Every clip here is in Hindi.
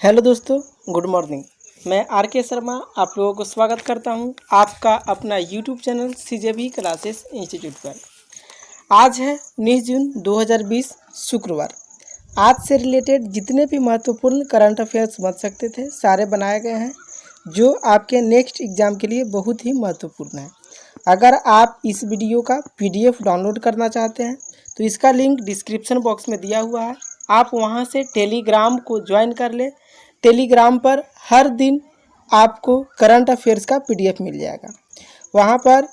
हेलो दोस्तों, गुड मॉर्निंग। मैं आर के शर्मा आप लोगों को स्वागत करता हूं आपका अपना यूट्यूब चैनल सीजेबी क्लासेस इंस्टीट्यूट पर। आज है 19 जून 2020 शुक्रवार। आज से रिलेटेड जितने भी महत्वपूर्ण करंट अफेयर्स बन सकते थे सारे बनाए गए हैं, जो आपके नेक्स्ट एग्ज़ाम के लिए बहुत ही महत्वपूर्ण है। अगर आप इस वीडियो का PDF डाउनलोड करना चाहते हैं तो इसका लिंक डिस्क्रिप्शन बॉक्स में दिया हुआ है। आप वहां से टेलीग्राम को ज्वाइन कर ले। टेलीग्राम पर हर दिन आपको करंट अफेयर्स का PDF मिल जाएगा। वहां पर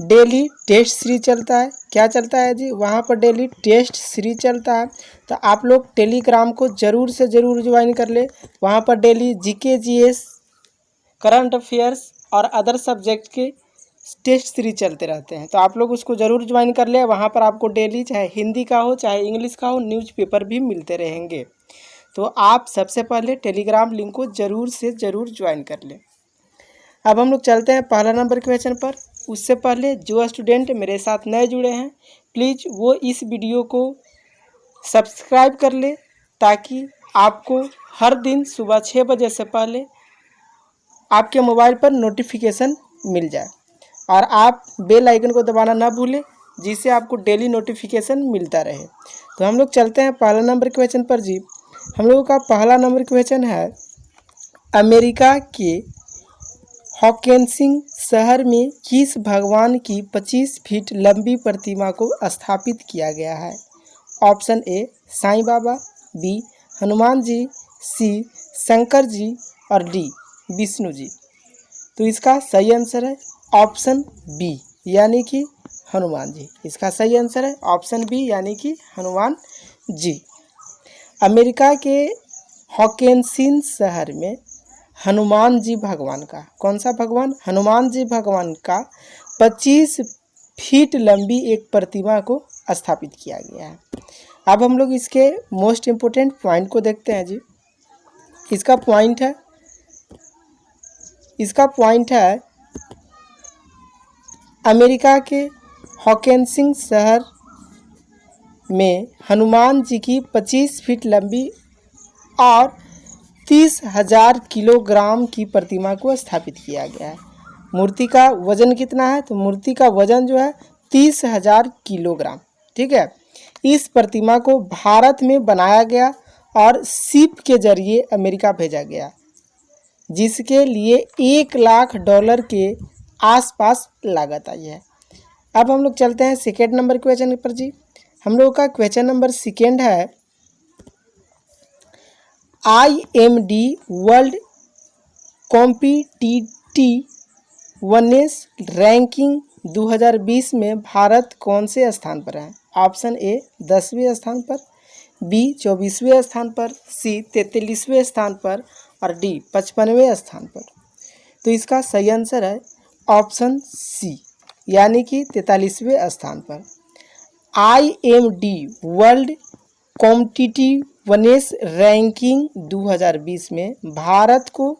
डेली टेस्ट सीरीज चलता है। क्या चलता है जी? वहां पर डेली टेस्ट सीरीज चलता है, तो आप लोग टेलीग्राम को ज़रूर से ज़रूर ज्वाइन कर ले। वहां पर daily GK GS, current affairs और अदर सब्जेक्ट के टेस्ट सीरीज चलते रहते हैं, तो आप लोग उसको ज़रूर ज्वाइन कर ले। वहाँ पर आपको डेली चाहे हिंदी का हो चाहे इंग्लिश का हो न्यूज़पेपर भी मिलते रहेंगे। तो आप सबसे पहले टेलीग्राम लिंक को ज़रूर से ज़रूर ज्वाइन कर लें। अब हम लोग चलते हैं पहला नंबर क्वेश्चन पर। उससे पहले जो स्टूडेंट मेरे साथ नए जुड़े हैं प्लीज़ वो इस वीडियो को सब्सक्राइब कर ले, ताकि आपको हर दिन सुबह 6 बजे से पहले आपके मोबाइल पर नोटिफिकेशन मिल जाए। और आप बेल आइकन को दबाना ना भूलें, जिससे आपको डेली नोटिफिकेशन मिलता रहे। तो हम लोग चलते हैं पहला नंबर क्वेश्चन पर जी। हम लोगों का पहला नंबर क्वेश्चन है, अमेरिका के हॉकिंसन शहर में किस भगवान की 25 फीट लंबी प्रतिमा को स्थापित किया गया है? Option A Sai Baba, B Hanuman ji, C Shankar ji और डी विष्णु जी। तो इसका सही आंसर है ऑप्शन बी, यानी कि हनुमान जी। इसका सही आंसर है ऑप्शन बी, यानी कि हनुमान जी। अमेरिका के हॉकिंसन शहर में हनुमान जी भगवान का, कौन सा भगवान? हनुमान जी भगवान का 25 फीट लंबी एक प्रतिमा को स्थापित किया गया है। अब हम लोग इसके मोस्ट इम्पोर्टेंट पॉइंट को देखते हैं जी। इसका पॉइंट है अमेरिका के हॉकिंसन शहर में हनुमान जी की 25 फीट लंबी और 30,000 किलोग्राम की प्रतिमा को स्थापित किया गया है। मूर्ति का वजन कितना है? तो मूर्ति का वजन जो है 30,000 किलोग्राम। ठीक है। इस प्रतिमा को भारत में बनाया गया और शिप के जरिए अमेरिका भेजा गया, जिसके लिए $1 लाख के आसपास लागत आई है। अब हम लोग चलते हैं सेकेंड नंबर क्वेश्चन पर जी। हम लोग का क्वेश्चन नंबर सेकेंड है, IMD वर्ल्ड कॉम्पिटिटिवनेस रैंकिंग 2020 में भारत कौन से स्थान पर है? ऑप्शन ए 10वें स्थान पर, बी 24वें स्थान पर, सी 43वें स्थान पर और डी 55वें स्थान पर। तो इसका सही आंसर है ऑप्शन सी, यानी कि 43वें स्थान पर। IMD वर्ल्ड कॉम्पिटिटिवनेस रैंकिंग 2020 में भारत को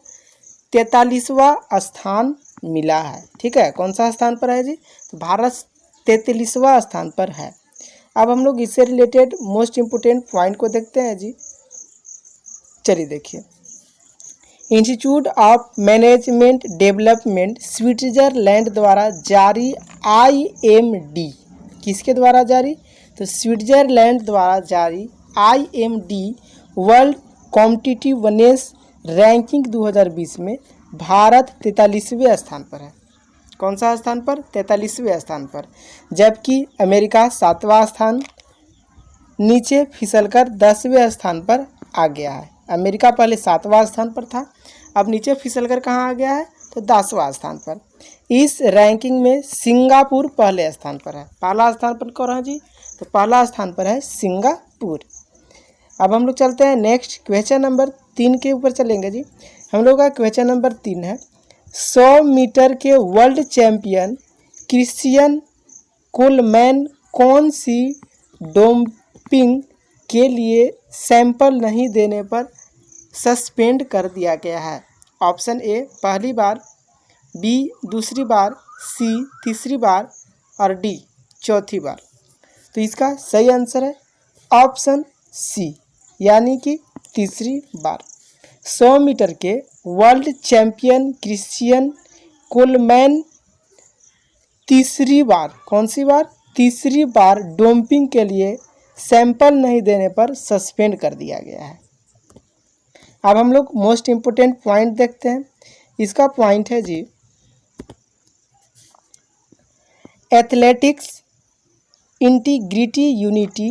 43वां स्थान मिला है। ठीक है, कौन सा स्थान पर है जी? तो भारत 43वां स्थान पर है। अब हम लोग इससे रिलेटेड मोस्ट इम्पोर्टेंट पॉइंट को देखते हैं जी। चलिए देखिए, institute of management development Switzerland द्वारा जारी IMD किसके द्वारा जारी? तो स्विट्जरलैंड द्वारा जारी IMD वर्ल्ड कॉम्पिटिटिवनेस रैंकिंग 2020 में भारत 43वें स्थान पर है। कौन सा स्थान पर? 43वें स्थान पर। जबकि अमेरिका 7वां स्थान नीचे फिसलकर 10वें स्थान पर आ गया है। अमेरिका पहले 7वां स्थान पर था, अब नीचे फिसलकर कहाँ आ गया है? तो 10वां स्थान पर। इस रैंकिंग में सिंगापुर पहले स्थान पर है। पहला स्थान पर कौन है जी? तो पहला स्थान पर है सिंगापुर। अब हम लोग चलते हैं नेक्स्ट क्वेश्चन नंबर 3 के ऊपर चलेंगे जी। हम लोग का क्वेश्चन नंबर 3 है, 100 मीटर के वर्ल्ड चैंपियन क्रिश्चियन कोलमैन कौन सी डोपिंग के लिए सैंपल नहीं देने पर सस्पेंड कर दिया गया है? ऑप्शन ए पहली बार, बी दूसरी बार, सी तीसरी बार और डी चौथी बार। तो इसका सही आंसर है ऑप्शन सी, यानी कि तीसरी बार। 100 मीटर के वर्ल्ड चैंपियन क्रिश्चियन कोलमैन तीसरी बार, कौन सी बार, तीसरी बार डोपिंग के लिए सैंपल नहीं देने पर सस्पेंड कर दिया गया है। अब हम लोग मोस्ट इम्पोर्टेंट पॉइंट देखते हैं। इसका पॉइंट है जी, एथलेटिक्स इंटीग्रिटी यूनिटी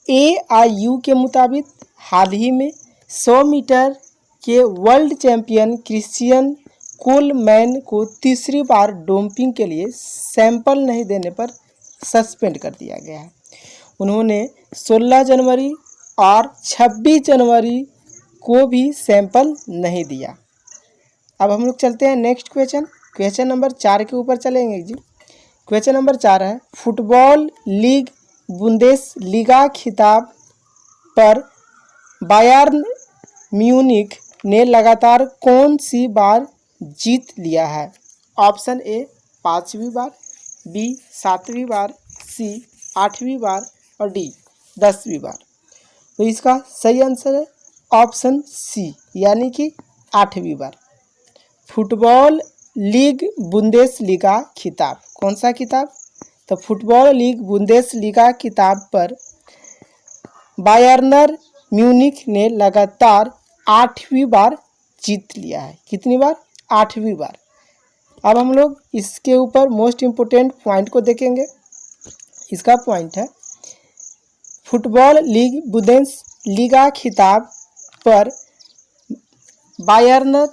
AIU के मुताबिक हाल ही में 100 मीटर के वर्ल्ड चैंपियन क्रिश्चियन कोलमैन को तीसरी बार डोपिंग के लिए सैंपल नहीं देने पर सस्पेंड कर दिया गया है। उन्होंने 16 जनवरी और 26 जनवरी को भी सैंपल नहीं दिया। अब हम लोग चलते हैं नेक्स्ट क्वेश्चन नंबर 4 के ऊपर चलेंगे जी। क्वेश्चन नंबर 4 है, फुटबॉल लीग बुंदेसलीगा खिताब पर बायर्न म्यूनिख ने लगातार कौन सी बार जीत लिया है? ऑप्शन ए 5वीं बार, बी 7वीं बार, सी 8वीं बार और डी 10वीं बार। तो इसका सही आंसर है ऑप्शन सी, यानी कि 8वीं बार। फुटबॉल लीग बुंदेसलीगा खिताब, कौन सा खिताब? तो फुटबॉल लीग बुंदेसलीगा खिताब पर बायर्न म्यूनिख ने लगातार 8वीं बार जीत लिया है। कितनी बार? 8वीं बार। अब हम लोग इसके ऊपर मोस्ट इम्पोर्टेंट पॉइंट को देखेंगे। इसका पॉइंट है, फुटबॉल लीग बुंदेसलीगा खिताब पर बायर्न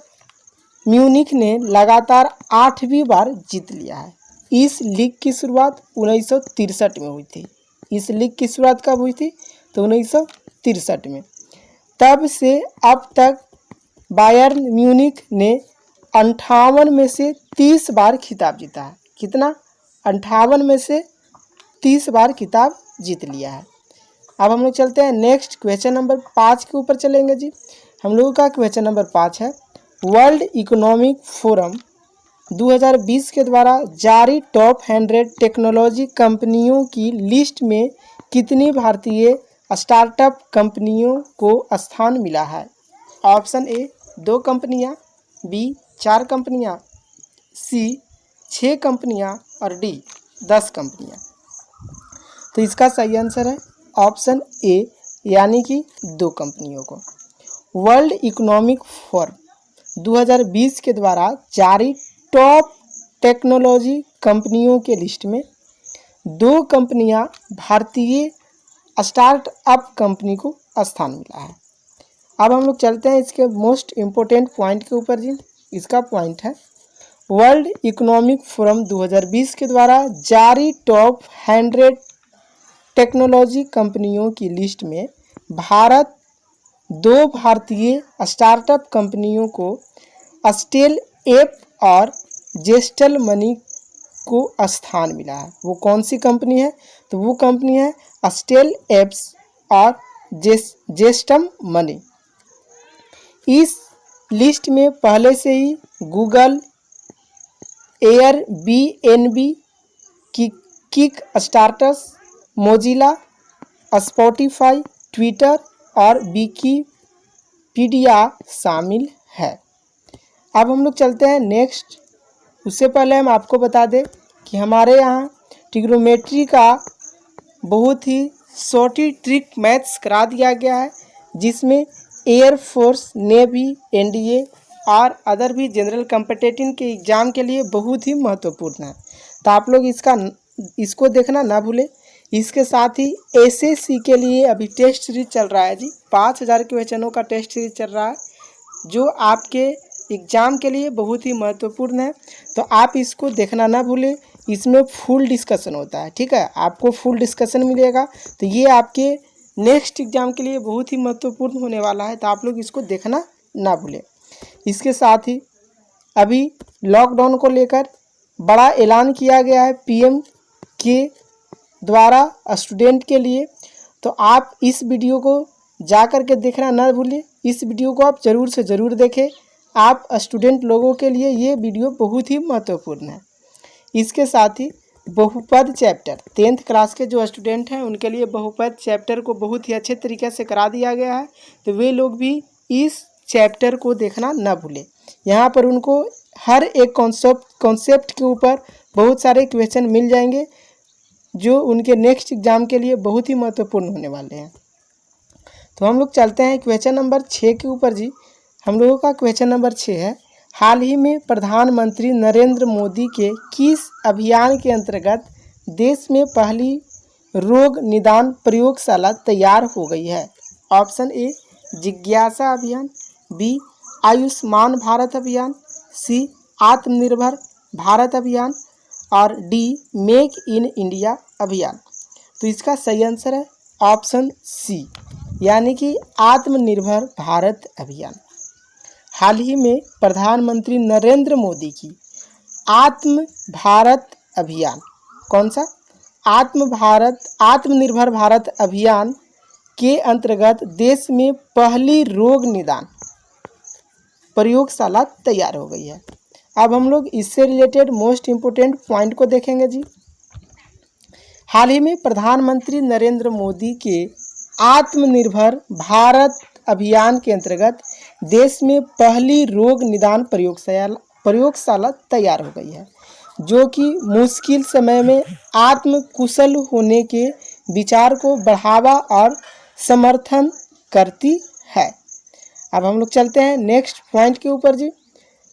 म्यूनिख ने लगातार 8वीं बार जीत लिया है। इस लीग की शुरुआत 1963 में हुई थी। इस लीग की शुरुआत कब हुई थी? तो 1963 में। तब से अब तक बायर्न म्यूनिख ने 58 में से 30 बार खिताब जीता है। कितना? 58 में से 30 बार खिताब जीत लिया है। अब हम लोग चलते हैं नेक्स्ट क्वेश्चन नंबर 5 के ऊपर चलेंगे जी। हम लोगों का क्वेश्चन नंबर 5 है, वर्ल्ड इकोनॉमिक फोरम 2020 के द्वारा जारी टॉप 100 टेक्नोलॉजी कंपनियों की लिस्ट में कितनी भारतीय स्टार्टअप कंपनियों को स्थान मिला है? ऑप्शन ए 2 कंपनियां, बी 4 कंपनियां, सी 6 कंपनियां और डी 10 कंपनियां। तो इसका सही आंसर है ऑप्शन ए, यानी कि 2 कंपनियों को। वर्ल्ड इकोनॉमिक फोरम 2020 के द्वारा जारी टॉप टेक्नोलॉजी कंपनियों के लिस्ट में 2 कंपनियां भारतीय स्टार्टअप कंपनी को स्थान मिला है। अब हम लोग चलते हैं इसके मोस्ट इम्पोर्टेंट पॉइंट के ऊपर जी। इसका पॉइंट है, वर्ल्ड इकोनॉमिक फोरम 2020 के द्वारा जारी टॉप 100 टेक्नोलॉजी कंपनियों की लिस्ट में भारत 2 भारतीय स्टार्टअप कंपनियों को स्टेल एप और जेस्टल मनी को स्थान मिला है। वो कौन सी कंपनी है? तो वो कंपनी है स्टेल एप्स और जेस्टम मनी। इस लिस्ट में पहले से ही Google, Airbnb, kickstarters, Mozilla, Spotify, Twitter और विकीपीडिया शामिल है। अब हम लोग चलते हैं नेक्स्ट। उससे पहले हम आपको बता दें कि हमारे यहाँ ट्रिग्नोमेट्री का बहुत ही शॉर्टी ट्रिक मैथ्स करा दिया गया है, जिसमें एयरफोर्स, नेवी, एनडीए और अदर भी जनरल कॉम्पिटिटिव के एग्ज़ाम के लिए बहुत ही महत्वपूर्ण है। तो आप लोग इसको देखना ना भूलें। इसके साथ ही एसएससी के लिए अभी टेस्ट सीरीज चल रहा है जी। 5000 क्वेश्चनों का टेस्ट सीरीज चल रहा है, जो आपके एग्ज़ाम के लिए बहुत ही महत्वपूर्ण है। तो आप इसको देखना ना भूलें। इसमें फुल डिस्कशन होता है, ठीक है, आपको फुल डिस्कशन मिलेगा। तो ये आपके नेक्स्ट एग्ज़ाम के लिए बहुत ही महत्वपूर्ण होने वाला है। तो आप लोग इसको देखना ना भूलें। इसके साथ ही अभी लॉकडाउन को लेकर बड़ा ऐलान किया गया है पीएम के द्वारा स्टूडेंट के लिए। तो आप इस वीडियो को जा कर के देखना ना भूलें। इस वीडियो को आप ज़रूर से ज़रूर देखें। आप स्टूडेंट लोगों के लिए ये वीडियो बहुत ही महत्वपूर्ण है। इसके साथ ही बहुपद चैप्टर 10th क्लास के जो स्टूडेंट हैं उनके लिए बहुपद चैप्टर को बहुत ही अच्छे तरीके से करा दिया गया है। तो वे लोग भी इस चैप्टर को देखना न भूलें। यहाँ पर उनको हर एक कॉन्सेप्ट के ऊपर बहुत सारे क्वेश्चन मिल जाएंगे जो उनके नेक्स्ट एग्जाम के लिए बहुत ही महत्वपूर्ण होने वाले हैं। तो हम लोग चलते हैं क्वेश्चन नंबर 6 के ऊपर जी। हम लोगों का क्वेश्चन नंबर 6 है, हाल ही में प्रधानमंत्री नरेंद्र मोदी के किस अभियान के अंतर्गत देश में पहली रोग निदान प्रयोगशाला तैयार हो गई है? ऑप्शन ए जिज्ञासा अभियान, बी आयुष्मान भारत अभियान, सी आत्मनिर्भर भारत अभियान और डी मेक इन इंडिया अभियान। तो इसका सही आंसर है ऑप्शन सी, यानी कि आत्मनिर्भर भारत अभियान। हाल ही में प्रधानमंत्री नरेंद्र मोदी की आत्म भारत अभियान, कौन सा? आत्मनिर्भर भारत अभियान के अंतर्गत देश में पहली रोग निदान प्रयोगशाला तैयार हो गई है। अब हम लोग इससे रिलेटेड मोस्ट इम्पोर्टेंट पॉइंट को देखेंगे जी। हाल ही में प्रधानमंत्री नरेंद्र मोदी के आत्मनिर्भर भारत अभियान के अंतर्गत देश में पहली रोग निदान प्रयोगशाला तैयार हो गई है, जो कि मुश्किल समय में आत्मकुशल होने के विचार को बढ़ावा और समर्थन करती है। अब हम लोग चलते हैं नेक्स्ट पॉइंट के ऊपर जी।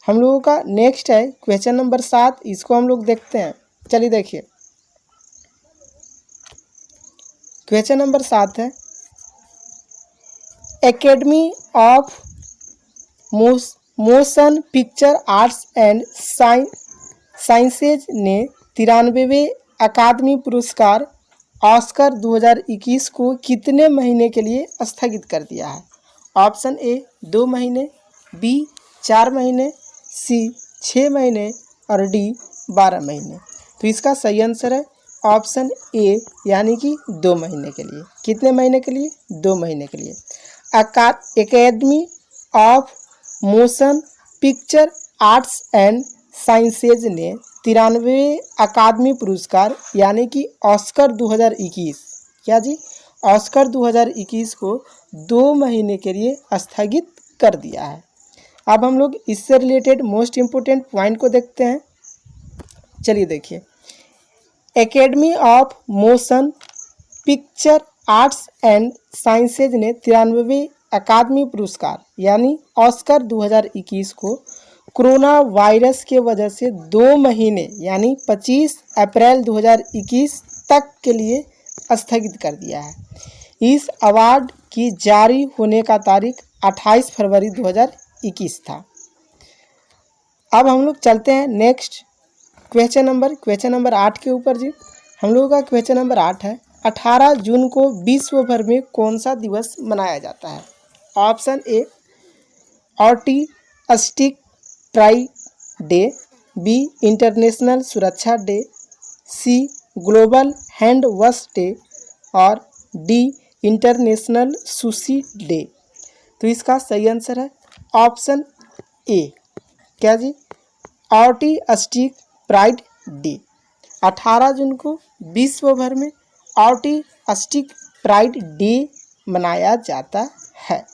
हम लोगों का नेक्स्ट है क्वेश्चन नंबर 7, इसको हम लोग देखते हैं। चलिए देखिए, क्वेश्चन नंबर 7 है, academy of motion picture arts and sciences ने 93वें अकादमी पुरस्कार ऑस्कर 2021 को कितने महीने के लिए स्थगित कर दिया है? ऑप्शन ए 2 महीने, बी 4 महीने, सी 6 महीने और डी 12 महीने। तो इसका सही आंसर है ऑप्शन ए, यानी कि 2 महीने के लिए। कितने महीने के लिए? 2 महीने के लिए। Academy of motion picture arts and sciences ने 93वें अकादमी पुरस्कार यानी कि ऑस्कर 2021, क्या जी? ऑस्कर 2021 को 2 महीने के लिए स्थगित कर दिया है। अब हम लोग इससे रिलेटेड मोस्ट इम्पोर्टेंट पॉइंट को देखते हैं। चलिए देखिए, academy of motion picture arts and sciences ने 93वें अकादमी पुरस्कार यानी ऑस्कर 2021 को कोरोना वायरस के वजह से 2 महीने यानी 25 अप्रैल 2021 तक के लिए स्थगित कर दिया है। इस अवार्ड की जारी होने का तारीख 28 फरवरी 2021 था। अब हम लोग चलते हैं नेक्स्ट क्वेश्चन नंबर 8 के ऊपर जी। हम लोगों का क्वेश्चन नंबर 8 है, 18 जून को विश्व भर में कौन सा दिवस मनाया जाता है? Option A autistic pride day, B international Suraksha day, C global hand wash day और डी इंटरनेशनल सुशी डे। तो इसका सही आंसर है ऑप्शन ए, क्या जी? ऑर्टिस्टिक प्राइड डे। 18 जून को विश्व भर में ऑर्टिस्टिक प्राइड डे मनाया जाता है।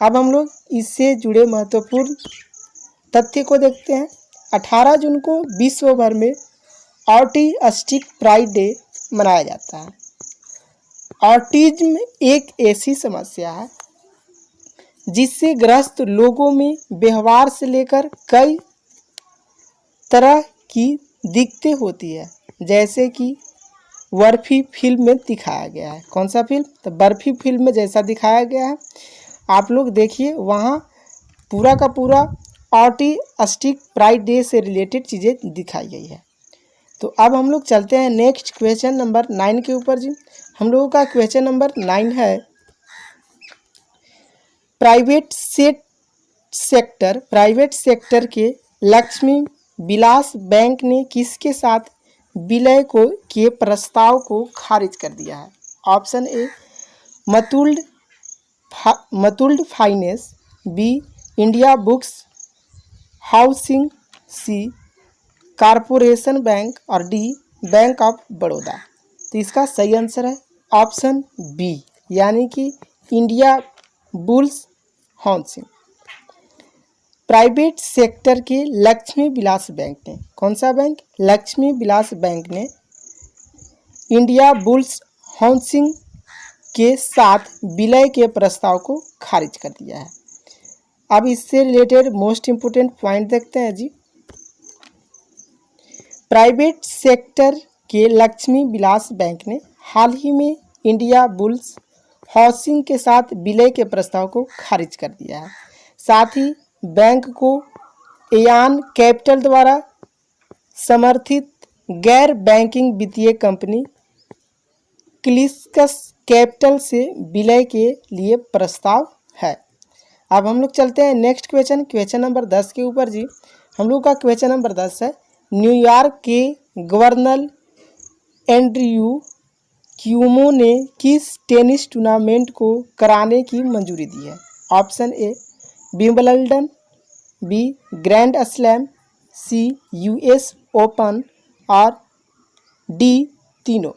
अब हम लोग इससे जुड़े महत्वपूर्ण तथ्य को देखते हैं। 18 जून को विश्व भर में ऑर्टिस्टिक प्राइड डे मनाया जाता है। ऑटिज्म एक ऐसी समस्या है जिससे ग्रस्त लोगों में व्यवहार से लेकर कई तरह की दिक्कतें होती है, जैसे कि बर्फी फिल्म में दिखाया गया है। कौन सा फिल्म? तो बर्फी फिल्म में जैसा दिखाया गया है, आप लोग देखिए, वहाँ पूरा का पूरा ऑर्टिस्टिक प्राइड डे से रिलेटेड चीज़ें दिखाई गई है। तो अब हम लोग चलते हैं नेक्स्ट क्वेश्चन नंबर 9 के ऊपर जी। हम लोगों का क्वेश्चन नंबर 9 है, प्राइवेट सेक्टर के लक्ष्मी विलास बैंक ने किसके साथ विलय के प्रस्ताव को खारिज कर दिया है? Option A Muthoot finance, B Indiabulls housing, C corporation bank और डी बैंक ऑफ बड़ौदा। तो इसका सही आंसर है ऑप्शन बी, यानी कि Indiabulls housing. Private sector के लक्ष्मी विलास बैंक ने, कौन सा बैंक? लक्ष्मी विलास बैंक ने इंडिया बुल्स हाउसिंग के साथ विलय के प्रस्ताव को खारिज कर दिया है। अब इससे रिलेटेड मोस्ट इंपोर्टेंट पॉइंट देखते हैं जी। प्राइवेट सेक्टर के लक्ष्मी विलास बैंक ने हाल ही में इंडिया बुल्स हाउसिंग के साथ विलय के प्रस्ताव को खारिज कर दिया है। साथ ही बैंक को एयान कैपिटल द्वारा समर्थित गैर बैंकिंग वित्तीय कंपनी क्लिस्कस कैपिटल से विलय के लिए प्रस्ताव है। अब हम लोग चलते हैं नेक्स्ट क्वेश्चन नंबर 10 के ऊपर जी। हम लोग का क्वेश्चन नंबर 10 है, न्यूयॉर्क के गवर्नर एंड्रयू क्यूमो ने किस टेनिस टूर्नामेंट को कराने की मंजूरी दी है? Option A Wimbledon, B grand slam, C US Open और डी तीनों।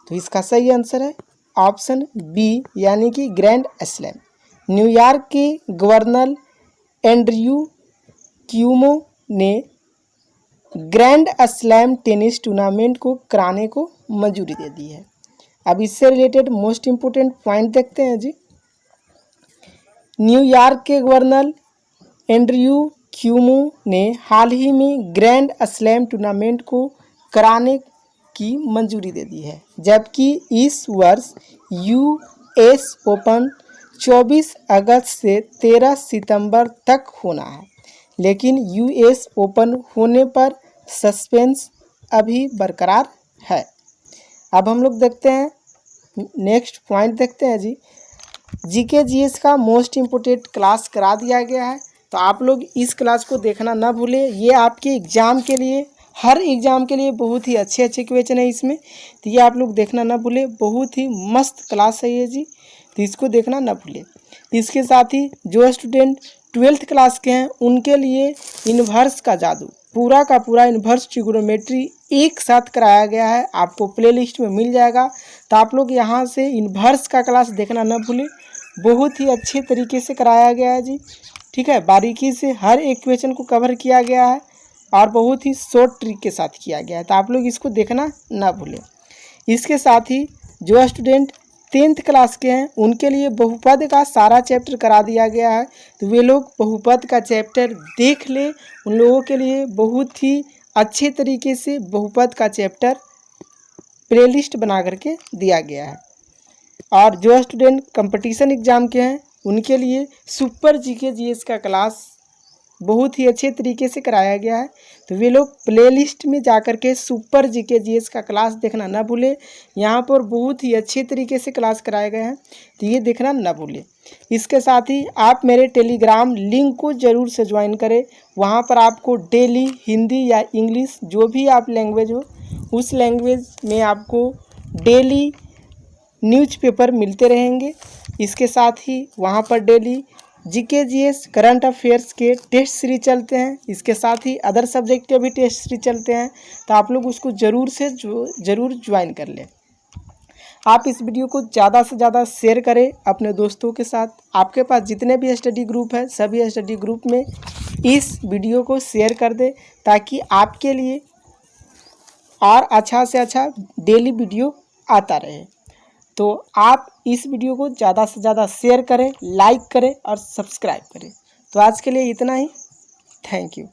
तो इसका सही आंसर है ऑप्शन बी यानी कि ग्रैंड स्लैम। न्यूयॉर्क के गवर्नर एंड्रयू क्यूमो ने ग्रैंड स्लैम टेनिस टूर्नामेंट को कराने को मंजूरी दे दी है। अब इससे रिलेटेड मोस्ट इंपोर्टेंट पॉइंट देखते हैं जी। न्यूयॉर्क के गवर्नर एंड्रयू क्यूमो ने हाल ही में ग्रैंड स्लैम टूर्नामेंट को कराने की मंजूरी दे दी है, जबकि इस वर्ष यूएस ओपन 24 अगस्त से 13 सितंबर तक होना है, लेकिन यूएस ओपन होने पर सस्पेंस अभी बरकरार है। अब हम लोग देखते हैं नेक्स्ट पॉइंट देखते हैं जी। जीके जीएस का मोस्ट इम्पोर्टेंट क्लास करा दिया गया है, तो आप लोग इस क्लास को देखना ना भूलें। ये आपके एग्ज़ाम के लिए, हर एग्ज़ाम के लिए बहुत ही अच्छे क्वेश्चन है इसमें, तो ये आप लोग देखना ना भूलें। बहुत ही मस्त क्लास है ये जी, तो इसको देखना ना भूलें। इसके साथ ही जो स्टूडेंट 12th क्लास के हैं उनके लिए इन्वर्स का जादू, पूरा का पूरा इन्वर्स ट्रिगोनोमेट्री एक साथ कराया गया है, आपको प्लेलिस्ट में मिल जाएगा। तो आप लोग यहाँ से इन्वर्स का क्लास देखना ना भूलें, बहुत ही अच्छे तरीके से कराया गया है जी। ठीक है, बारीकी से हर एक क्वेश्चन को कवर किया गया है और बहुत ही शॉर्ट ट्रिक के साथ किया गया है, तो आप लोग इसको देखना ना भूलें। इसके साथ ही जो स्टूडेंट 10th क्लास के हैं उनके लिए बहुपद का सारा चैप्टर करा दिया गया है, तो वे लोग बहुपद का चैप्टर देख ले। उन लोगों के लिए बहुत ही अच्छे तरीके से बहुपद का चैप्टर प्लेलिस्ट बना करके दिया गया है। और जो स्टूडेंट कंपटीशन एग्ज़ाम के हैं उनके लिए सुपर जीके जीएस का क्लास बहुत ही अच्छे तरीके से कराया गया है, तो वे लोग प्लेलिस्ट में जाकर के सुपर जीके जीएस का क्लास देखना ना भूलें। यहाँ पर बहुत ही अच्छे तरीके से क्लास कराए गए हैं, तो ये देखना ना भूलें। इसके साथ ही आप मेरे टेलीग्राम लिंक को ज़रूर से ज्वाइन करें। वहाँ पर आपको डेली हिंदी या इंग्लिश जो भी आप लैंग्वेज हो उस लैंग्वेज में आपको डेली न्यूज़पेपर मिलते रहेंगे। इसके साथ ही वहाँ पर daily GK GS current affairs के टेस्ट सीरीज चलते हैं। इसके साथ ही अदर सब्जेक्ट के भी टेस्ट सीरीज चलते हैं, तो आप लोग उसको ज़रूर ज्वाइन कर लें। आप इस वीडियो को ज़्यादा से ज़्यादा शेयर करें अपने दोस्तों के साथ। आपके पास जितने भी स्टडी ग्रुप है सभी स्टडी ग्रुप में इस वीडियो को शेयर कर दें, ताकि आपके लिए और अच्छा से अच्छा डेली वीडियो आता रहे। तो आप इस वीडियो को ज़्यादा से ज़्यादा शेयर करें, लाइक करें और सब्सक्राइब करें। तो आज के लिए इतना ही। Thank you.